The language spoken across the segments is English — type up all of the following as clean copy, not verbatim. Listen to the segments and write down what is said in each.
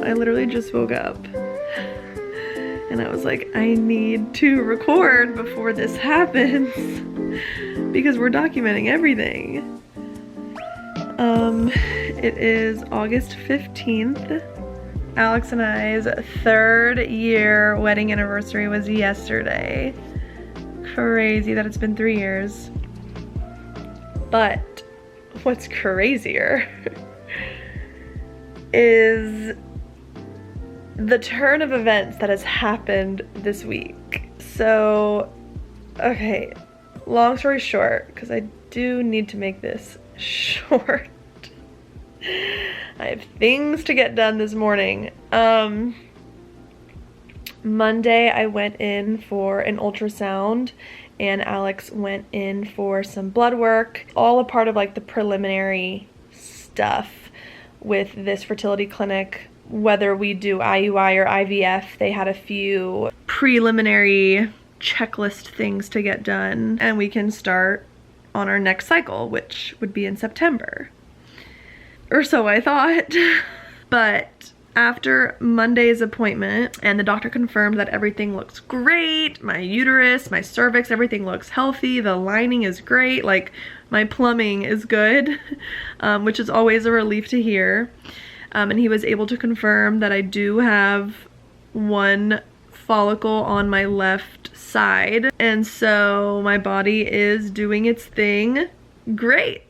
I literally just woke up and I was like, I need to record before this happens because we're documenting everything. It is August 15th. Alex and I's 3rd year wedding anniversary was yesterday. Crazy that it's been 3 years. But what's crazier is the turn of events that has happened this week. So, okay, long story short, because I do need to make this short. I have things to get done this morning. Monday I went in for an ultrasound and Alex went in for some blood work, all a part of like the preliminary stuff with this fertility clinic. Whether we do IUI or IVF, they had a few preliminary checklist things to get done and we can start on our next cycle, which would be in September. Or so I thought. But after Monday's appointment and the doctor confirmed that everything looks great, my uterus, my cervix, everything looks healthy, the lining is great, like my plumbing is good, which is always a relief to hear. And he was able to confirm that I do have one follicle on my left side. And so my body is doing its thing great.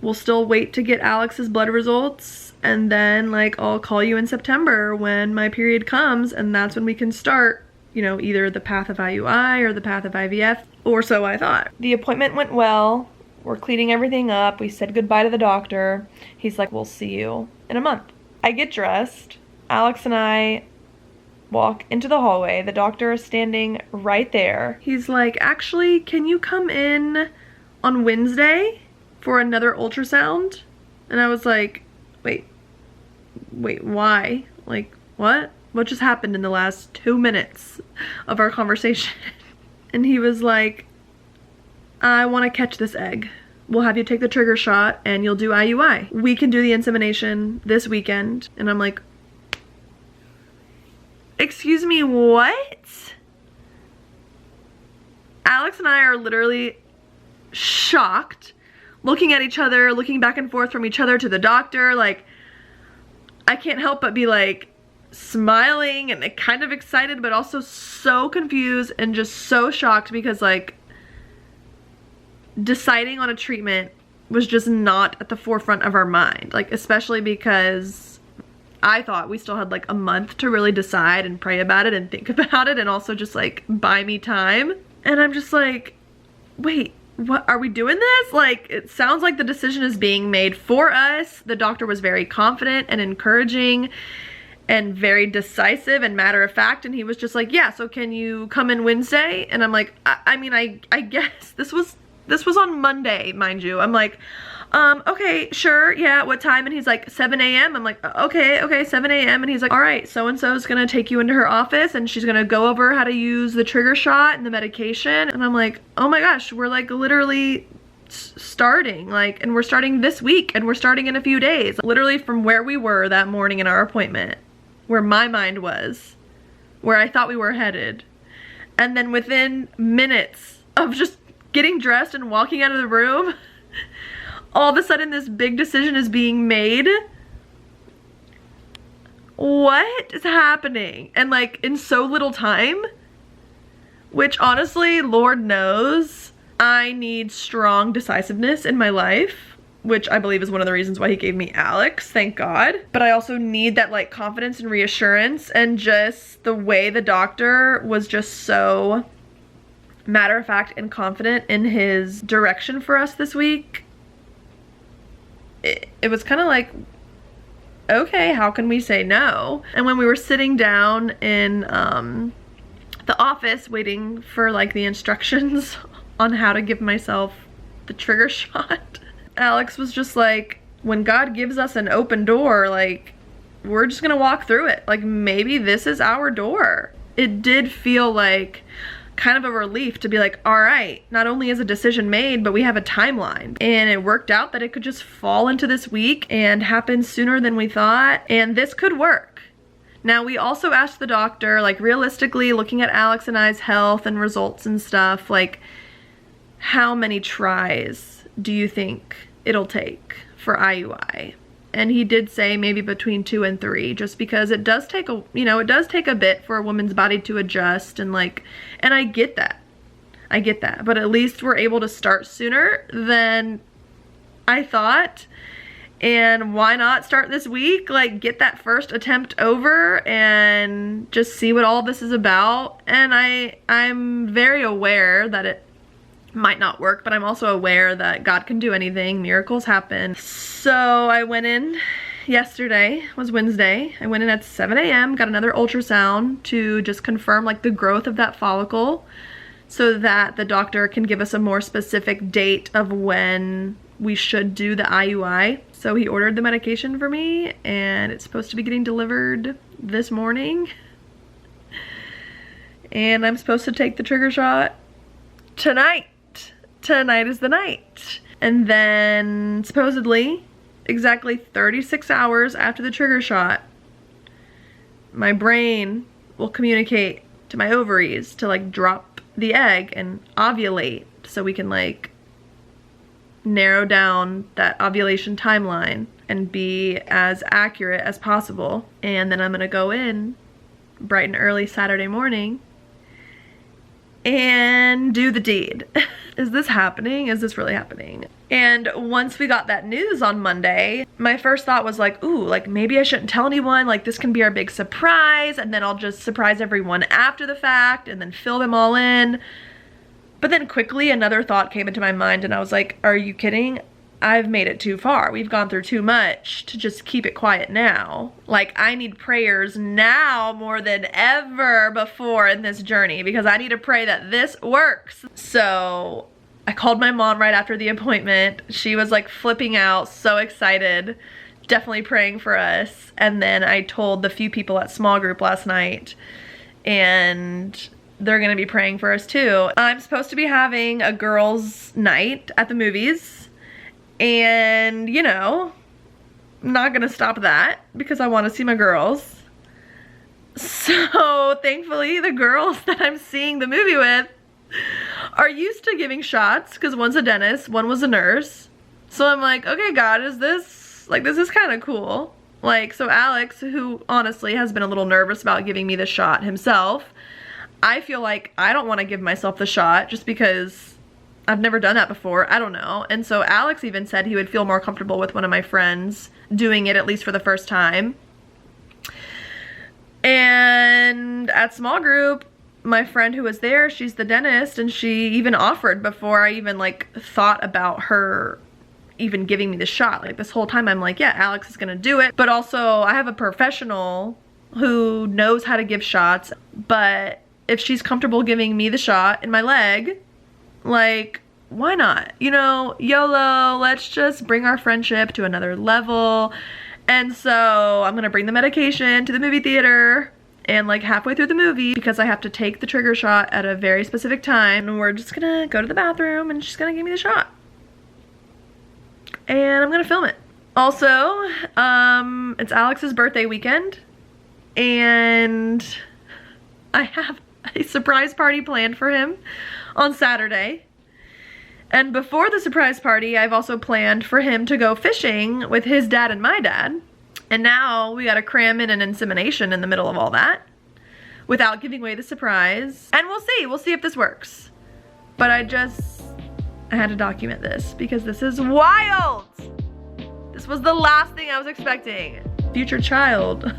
We'll still wait to get Alex's blood results, and then like I'll call you in September when my period comes, and that's when we can start, you know, either the path of IUI or the path of IVF, or so I thought. The appointment went well. We're cleaning everything up. We said goodbye to the doctor. He's like, we'll see you in a month. I get dressed. Alex and I walk into the hallway. The doctor is standing right there. He's like, actually, can you come in on Wednesday for another ultrasound? And I was like, wait, why? Like, what? What just happened in the last 2 minutes of our conversation? And he was like, I want to catch this egg. We'll have you take the trigger shot and you'll do IUI. We can do the insemination this weekend. And I'm like, excuse me, what? Alex and I are literally shocked, looking at each other, looking back and forth from each other to the doctor. Like, I can't help but be like smiling and kind of excited, but also so confused and just so shocked because like deciding on a treatment was just not at the forefront of our mind. Like, especially because I thought we still had like a month to really decide and pray about it and think about it and also just like buy me time. And I'm just like, wait, what, are we doing this? Like, it sounds like the decision is being made for us. The doctor was very confident and encouraging and very decisive and matter of fact, and he was just like, yeah, so can you come in Wednesday? And I'm like, I mean, I guess this was on Monday, mind you. I'm like, okay, sure, yeah, what time? And he's like, 7 a.m. I'm like, okay, 7 a.m. And he's like, all right, so-and-so is gonna take you into her office and she's gonna go over how to use the trigger shot and the medication. And I'm like, oh my gosh, we're like literally starting, like, and we're starting this week and we're starting in a few days. Literally from where we were that morning in our appointment, where my mind was, where I thought we were headed. And then within minutes of just getting dressed and walking out of the room, all of a sudden this big decision is being made. What is happening? And like in so little time, which honestly, Lord knows, I need strong decisiveness in my life, which I believe is one of the reasons why he gave me Alex, thank God. But I also need that like confidence and reassurance, and just the way the doctor was just so matter of fact and confident in his direction for us this week. It was kind of like, okay, how can we say no? And when we were sitting down in the office waiting for like the instructions on how to give myself the trigger shot, Alex was just like, when God gives us an open door, like, we're just gonna walk through it. Like, maybe this is our door. It did feel like kind of a relief to be like, all right, not only is a decision made, but we have a timeline. And it worked out that it could just fall into this week and happen sooner than we thought. And this could work. Now, we also asked the doctor, like, realistically, looking at Alex and I's health and results and stuff, like, how many tries do you think it'll take for IUI? And he did say maybe between 2 and 3, just because it does take a, you know, it does take a bit for a woman's body to adjust, and like, and I get that. I get that, but at least we're able to start sooner than I thought. And why not start this week? Like, get that first attempt over and just see what all this is about. And I'm very aware that it might not work, but I'm also aware that God can do anything. Miracles happen. So I went in yesterday, was Wednesday. I went in at 7 a.m., got another ultrasound to just confirm like the growth of that follicle so that the doctor can give us a more specific date of when we should do the IUI. So he ordered the medication for me, and it's supposed to be getting delivered this morning. And I'm supposed to take the trigger shot tonight. Tonight is the night. And then supposedly, exactly 36 hours after the trigger shot, my brain will communicate to my ovaries to like drop the egg and ovulate, so we can like narrow down that ovulation timeline and be as accurate as possible. And then I'm gonna go in bright and early Saturday morning and do the deed. Is this happening? Is this really happening? And once we got that news on Monday, my first thought was like, ooh, like maybe I shouldn't tell anyone, like this can be our big surprise, and then I'll just surprise everyone after the fact and then fill them all in. But then quickly another thought came into my mind, and I was like, are you kidding? I've made it too far. We've gone through too much to just keep it quiet now. Like, I need prayers now more than ever before in this journey, because I need to pray that this works. So I called my mom right after the appointment. She was like flipping out, so excited, definitely praying for us. And then I told the few people at small group last night, and they're gonna be praying for us too. I'm supposed to be having a girls' night at the movies, and you know, I'm not gonna stop that because I want to see my girls. So thankfully the girls that I'm seeing the movie with are used to giving shots, because one's a dentist, one was a nurse. So I'm like, okay God, is this, like, this is kind of cool. Like, so Alex, who honestly has been a little nervous about giving me the shot himself, I feel like I don't want to give myself the shot just because I've never done that before. I don't know. And so Alex even said he would feel more comfortable with one of my friends doing it, at least for the first time. And at small group, my friend who was there, she's the dentist, and she even offered before I even like thought about her even giving me the shot. Like, this whole time I'm like, yeah, Alex is gonna do it. But also I have a professional who knows how to give shots, but if she's comfortable giving me the shot in my leg, like, why not? You know, YOLO, let's just bring our friendship to another level. And so I'm gonna bring the medication to the movie theater, and like halfway through the movie, because I have to take the trigger shot at a very specific time, and we're just gonna go to the bathroom and she's gonna give me the shot. And I'm gonna film it. Also, it's Alex's birthday weekend, and I have a surprise party planned for him on Saturday. And before the surprise party, I've also planned for him to go fishing with his dad and my dad. And now we gotta cram in an insemination in the middle of all that without giving away the surprise. And we'll see if this works. But I had to document this because this is wild. This was the last thing I was expecting. Future child,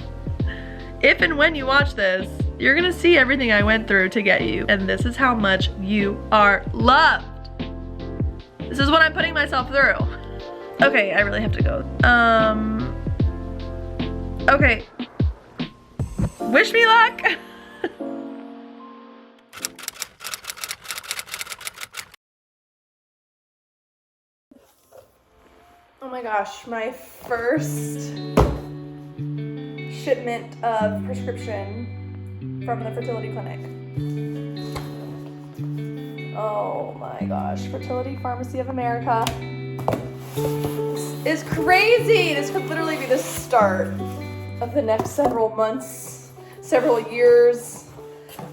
if and when you watch this, you're gonna see everything I went through to get you, and this is how much you are loved. This is what I'm putting myself through. Okay, I really have to go. Okay. Wish me luck. Oh my gosh, my first shipment of prescription from the fertility clinic. Oh my gosh, Fertility Pharmacy of America. This is crazy. This could literally be the start of the next several months several years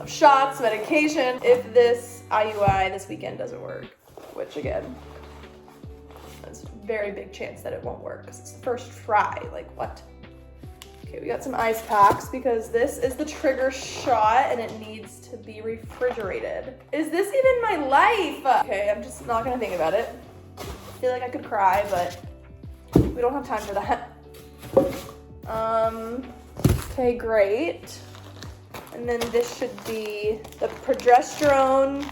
of shots, medication, if this IUI this weekend doesn't work, which again, there's a very big chance that it won't work because it's the first try, like what? Okay, we got some ice packs because this is the trigger shot and it needs to be refrigerated. Is this even my life? Okay, I'm just not gonna think about it. I feel like I could cry, but we don't have time for that. Okay, great. And then this should be the progesterone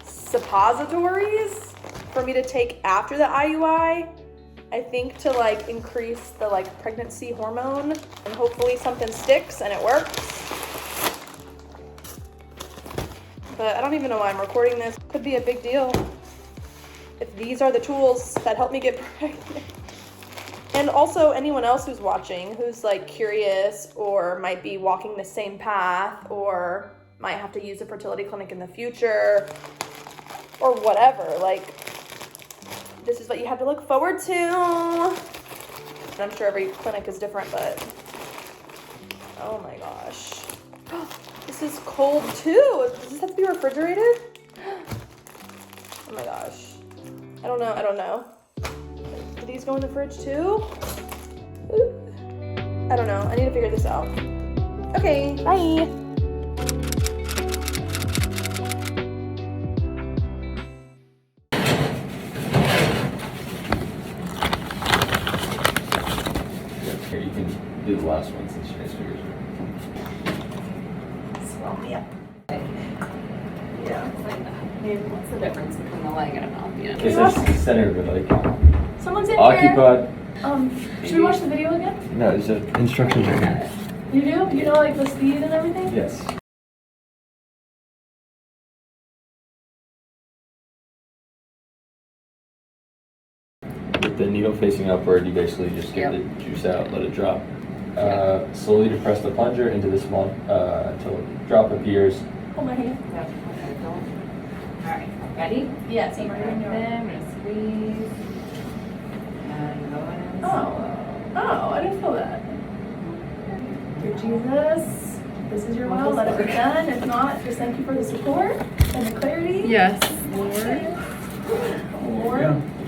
suppositories for me to take after the IUI. I think to like increase the like pregnancy hormone, and hopefully something sticks and it works. But I don't even know why I'm recording this. Could be a big deal if these are the tools that help me get pregnant. And also anyone else who's watching, who's like curious or might be walking the same path or might have to use a fertility clinic in the future or whatever, like this is what you have to look forward to. And I'm sure every clinic is different, but oh my gosh. This is cold too. Does this have to be refrigerated? Oh my gosh. I don't know. Do these go in the fridge too? I don't know. I need to figure this out. Okay, bye. Here, you can do the last one since you guys figured it. Swell me up. Yeah, it's like that. I mean, what's the difference between a leg and a mouth? You know? It's just the center of it, like Someone's in occupied. here. Should we watch the video again? No, it's instructions right here. You do? You know, like the speed and everything? Yes. With the needle facing upward, you basically just get the juice out, let it drop. Slowly depress the plunger into this one until a drop appears. Hold my hand. Alright, ready? Yes, Deep I'm breath in, ready. I'm gonna squeeze. And go in and Oh, I didn't feel that. Dear Jesus, this is your will, let it be done. If not, just thank you for the support and the clarity. Yes, Lord,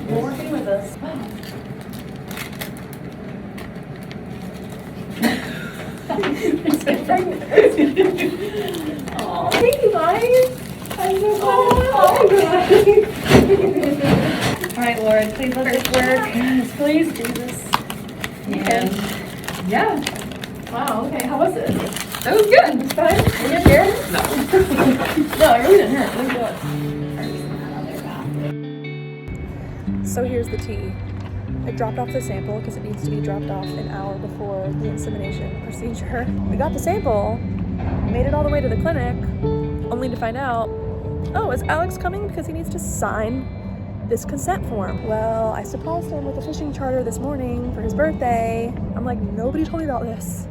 Lord be with us. Oh, thank you guys. I'm so glad. All right, Lord, please let this work. Yes, please, Jesus. And yeah, Wow, okay, how was it? that was good. It's fine? Were you scared? No. No, it really didn't hurt. It was good. So here's the tea. I dropped off the sample because it needs to be dropped off an hour before the insemination procedure. We got the sample, made it all the way to the clinic, only to find out, oh, is Alex coming because he needs to sign this consent form? Well, I surprised him with a fishing charter this morning for his birthday. I'm like, nobody told me about this.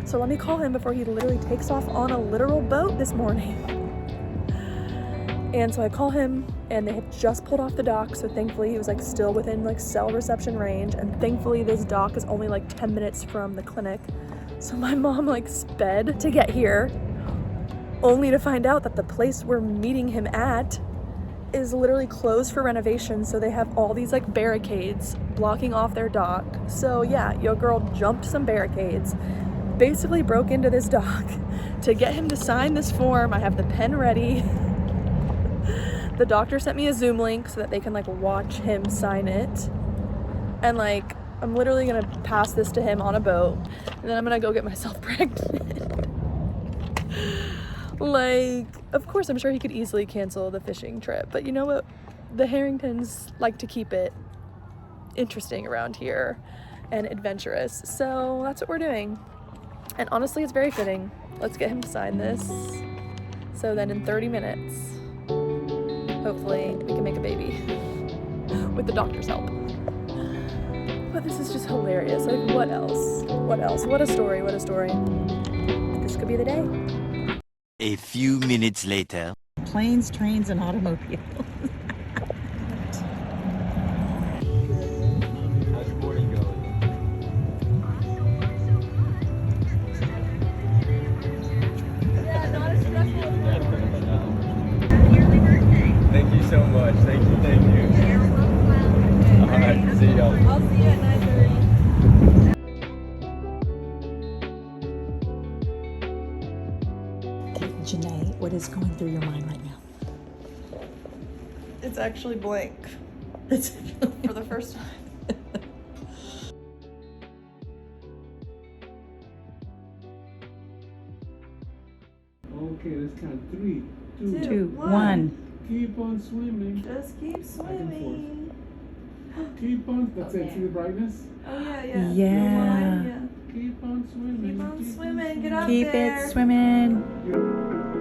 So let me call him before he literally takes off on a literal boat this morning. And so I call him and they had just pulled off the dock. So thankfully he was like still within like cell reception range. And thankfully this dock is only like 10 minutes from the clinic. So my mom like sped to get here only to find out that the place we're meeting him at is literally closed for renovation. So they have all these like barricades blocking off their dock. So yeah, your girl jumped some barricades, basically broke into this dock to get him to sign this form. I have the pen ready. The doctor sent me a Zoom link so that they can like watch him sign it. And like, I'm literally gonna pass this to him on a boat and then I'm gonna go get myself pregnant. Like, of course, I'm sure he could easily cancel the fishing trip, but you know what? The Harringtons like to keep it interesting around here and adventurous. So that's what we're doing. And honestly, it's very fitting. Let's get him to sign this. So then in 30 minutes, hopefully we can make a baby with the doctor's help. But this is just hilarious. Like, what else? What else? What a story, what a story. This could be the day. A few minutes later. Planes, trains, and automobiles. How's your morning going? See y'all. I'll see you at 9:30. Okay, Janae, what is going through your mind right now? It's actually blank for the first time. Okay, let's count. 3, 2, 2, One. 1. Keep on swimming. Just keep swimming. Keep on. That's it. See the brightness? Oh yeah, Yeah. The line, Keep on swimming. Keep on swimming. Get out Keep there. it swimming. Yeah.